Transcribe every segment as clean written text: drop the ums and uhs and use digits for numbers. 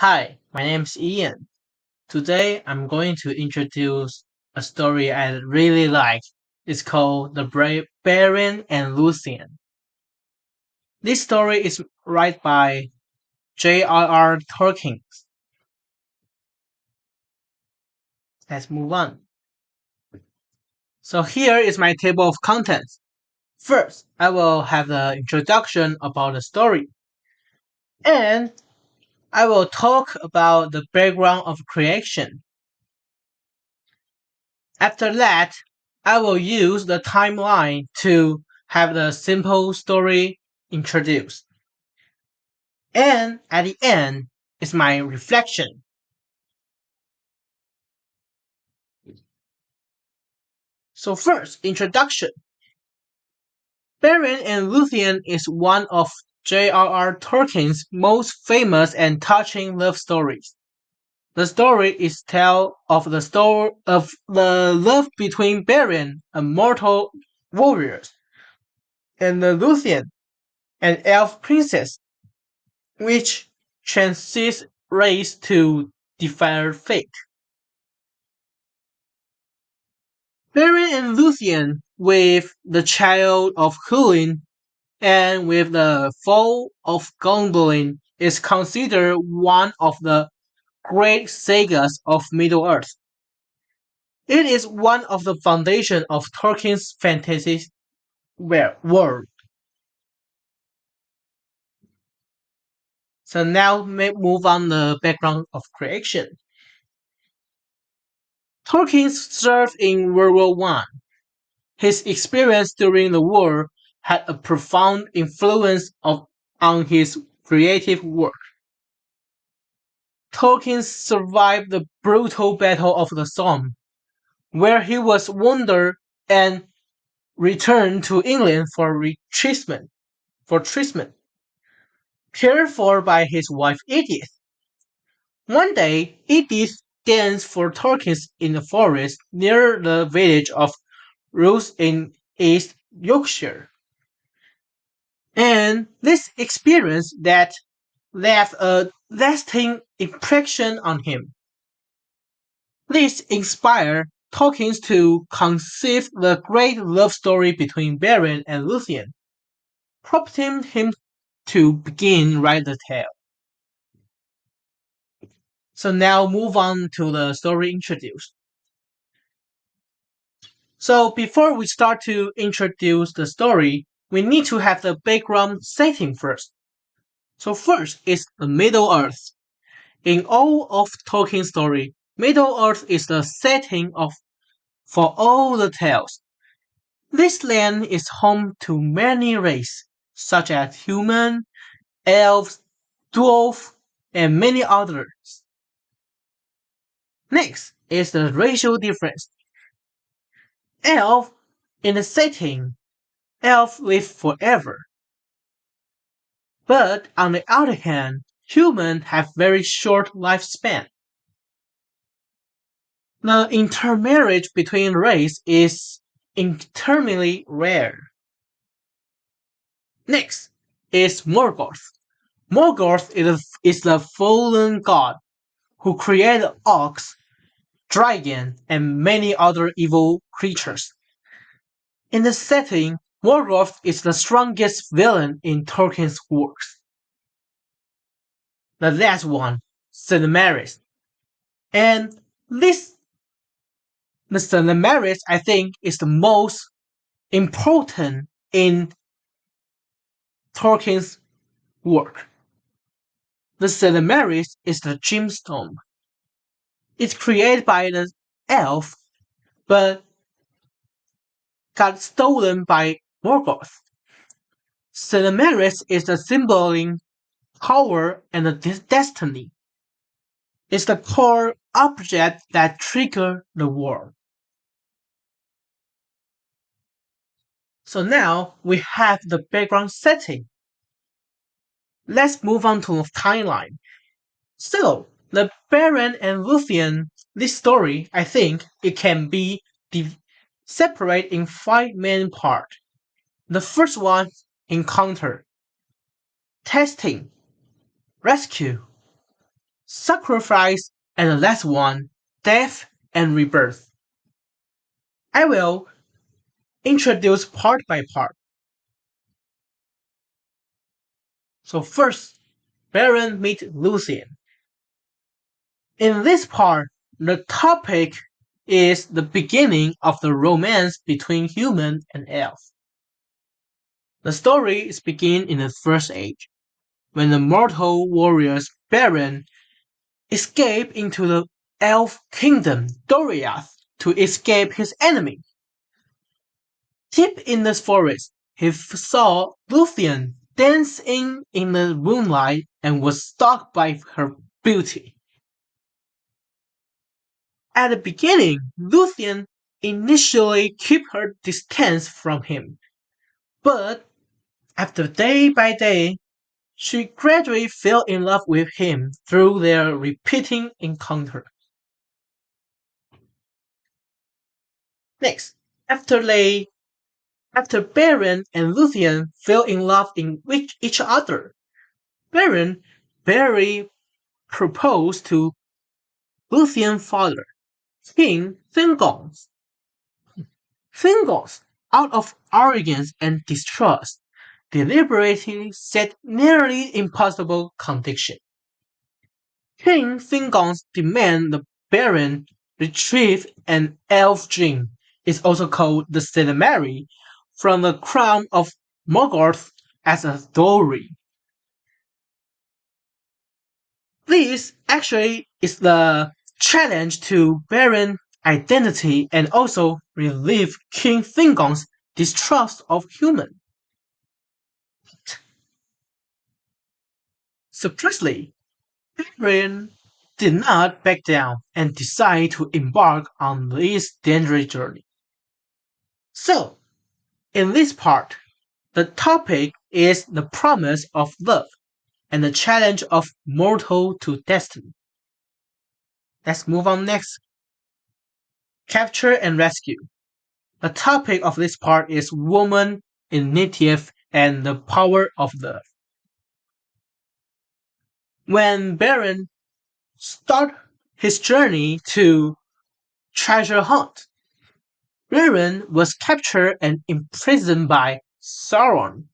Hi, my name is Ian. Today I'm going to introduce a story I really like. It's called The Beren and Lúthien. This story is written by J.R.R. Tolkien. Let's move on. So here is my table of contents. First, I will have the introduction about the story, and I will talk about the background of creation. After that, I will use the timeline to have the simple story introduced. And at the end is my reflection. So first, introduction. Beren and Lúthien is one of J.R.R. Tolkien's most famous and touching love stories. The story is tell of the story of the love between Beren, a mortal warrior, and the Lúthien, an elf princess, which transcends race to defy fate. Beren and Lúthien, with the child of Húin and with the fall of Gondolin, is considered one of the great sagas of Middle-earth. It is one of the foundations of Tolkien's fantasy world. So now we move on the background of creation. Tolkien served in World War One. His experience during the war had a profound influence on his creative work. Tolkien survived the brutal Battle of the Somme, where he was wounded and returned to England for treatment, cared for by his wife Edith. One day, Edith danced for Tolkien in the forest near the village of Roose in East Yorkshire. And this experience that left a lasting impression on him. This inspired Tolkien to conceive the great love story between Beren and Lúthien, prompting him to begin write the tale. So now move on to the story introduced. So before we start to introduce the story, we need to have the background setting first. So first is the Middle Earth. In all of Tolkien's story, Middle-earth is the setting for all the tales. This land is home to many races, such as human, elves, dwarf, and many others. Next is the racial difference. Elf in the setting, elves live forever. But on the other hand, humans have very short lifespan. The intermarriage between races is extremely rare. Next is Morgoth. Morgoth is the fallen god who created orcs, dragon, and many other evil creatures. In the setting, Morgoth is the strongest villain in Tolkien's works. The last one, Cinemaris. And this the Cinemaris I think is the most important in Tolkien's work. The Cinemaris is the gemstone. It's created by the elf, but got stolen by Morgoth. Cinemaris is the symboling power and the destiny. It's the core object that trigger the war. So now we have the background setting. Let's move on to the timeline. So, the Beren and Lúthien, this story, I think it can be separated in five main parts. The first one, encounter, testing, rescue, sacrifice, and the last one, death and rebirth. I will introduce part by part. So first, Beren meet Lúthien. In this part, the topic is the beginning of the romance between human and elf. The story is begin in the First Age, when the mortal warriors Beren escape into the elf kingdom Doriath to escape his enemy. Deep in the forest, he saw Lúthien dancing in the moonlight and was struck by her beauty. At the beginning, Lúthien initially kept her distance from him, but after day by day, she gradually fell in love with him through their repeating encounters. Next, after after Beren and Lúthien fell in love with each other, Beren very proposed to Lúthien's father, King Thingons. Thingons, out of arrogance and distrust, deliberately set nearly impossible conditions. King Thingons demand the Baron retrieve an elf gem, is also called the Cinemary, from the crown of Morgoth as a dowry. This actually is the challenge to Baron's identity and also relieve King Thingong's distrust of humans. Surprisingly, Baron did not back down and decided to embark on this dangerous journey. So, in this part, the topic is the promise of love and the challenge of mortal to destiny. Let's move on next. Capture and rescue. The topic of this part is woman initiative and the power of love. When Baron started his journey to treasure hunt, Beren was captured and imprisoned by Sauron,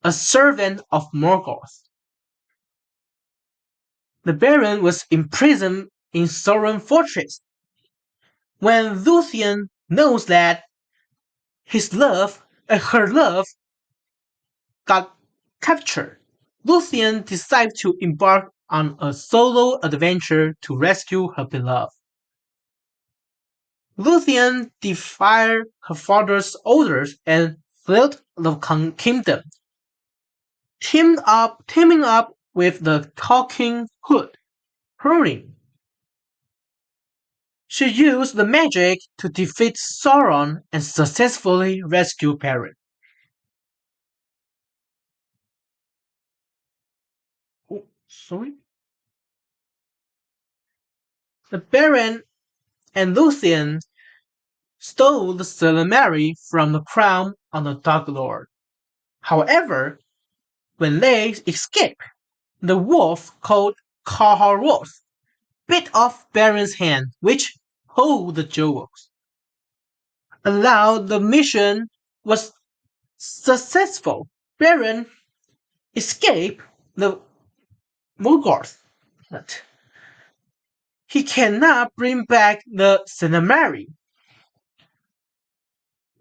a servant of Morgoth. The Baron was imprisoned in Sauron Fortress. When Lúthien knows that her love got captured, Lúthien decides to embark on a solo adventure to rescue her beloved. Lúthien defied her father's orders and fled the kingdom, teaming up with the Talking Hood, Húrin. She used the magic to defeat Sauron and successfully rescue Beren. Oh, sorry? The Beren and Lúthien stole the Cinemary from the crown of the Dark Lord. However, when they escaped, the wolf called Kaharoth bit off Beren's hand, which hold the jewels. Although the mission was successful, Beren escaped the Morgoth, but he cannot bring back the Cinemary.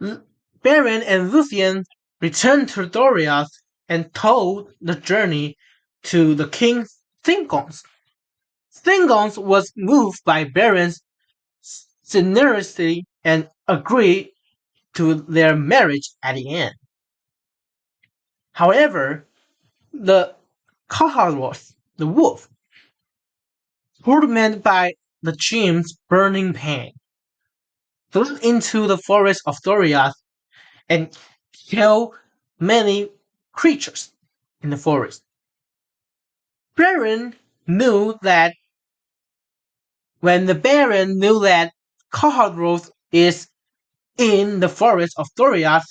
Beren and Lúthien returned to Doriath and told the journey to the king Thingons. Thingons was moved by Beren's generosity and agreed to their marriage at the end. However, the Kaharoth, the wolf, tormented by the gems' burning pain, fled into the forest of Doriath and killed many creatures in the forest. Beren knew that when the Baron knew that Kaharoth is in the forest of Doriath,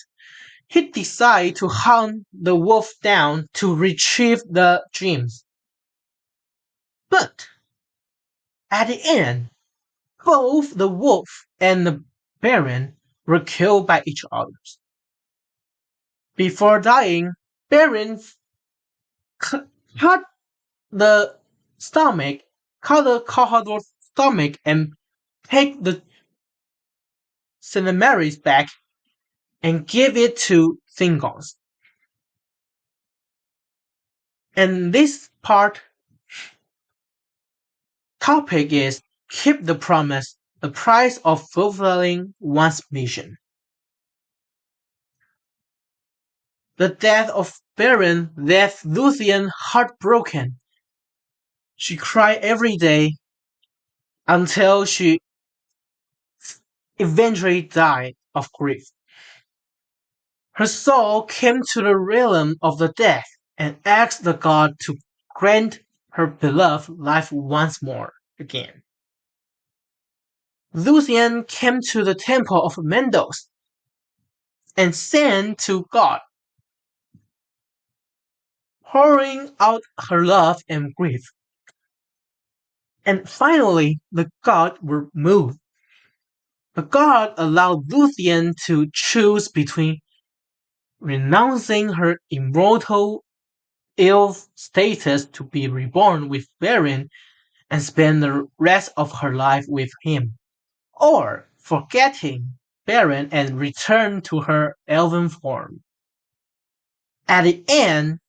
he decided to hunt the wolf down to retrieve the gems. But At the end, both the wolf and the Beren were killed by each other. Before dying, Beren cut the stomach, cut the Cahador's stomach and take the Cinemaris back and give it to Thingons. And this part topic is keep the promise, the price of fulfilling one's mission. The death of Beren left Lúthien heartbroken. She cried every day until she eventually died of grief. Her soul came to the realm of the dead and asked the god to grant her beloved life once more again. Lúthien came to the temple of Mendos and sang to God, pouring out her love and grief. And finally, the god were moved. The god allowed Lúthien to choose between renouncing her immortal elf status to be reborn with Beren and spend the rest of her life with him, or forgetting Beren and return to her elven form. At the end,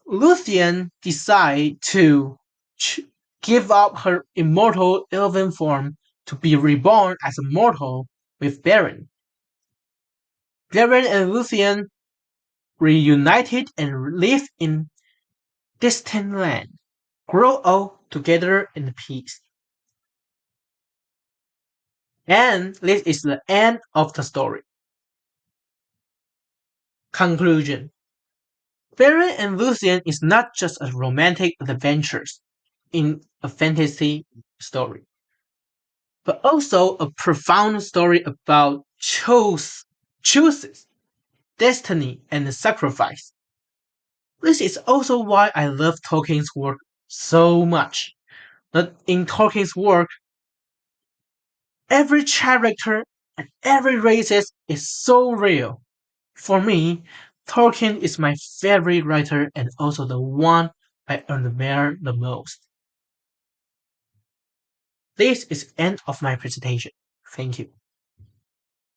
Lúthien decided to give up her immortal elven form to be reborn as a mortal with Beren. Beren and Lúthien reunited and lived in distant land, grow old together in peace. And this is the end of the story. Conclusion. Beren and Lúthien is not just a romantic adventure in a fantasy story, but also a profound story about choices, destiny, and sacrifice. This is also why I love Tolkien's work so much. That in Tolkien's work, every character and every race is so real. For me, Tolkien is my favorite writer and also the one I admire the most. This is the end of my presentation. Thank you.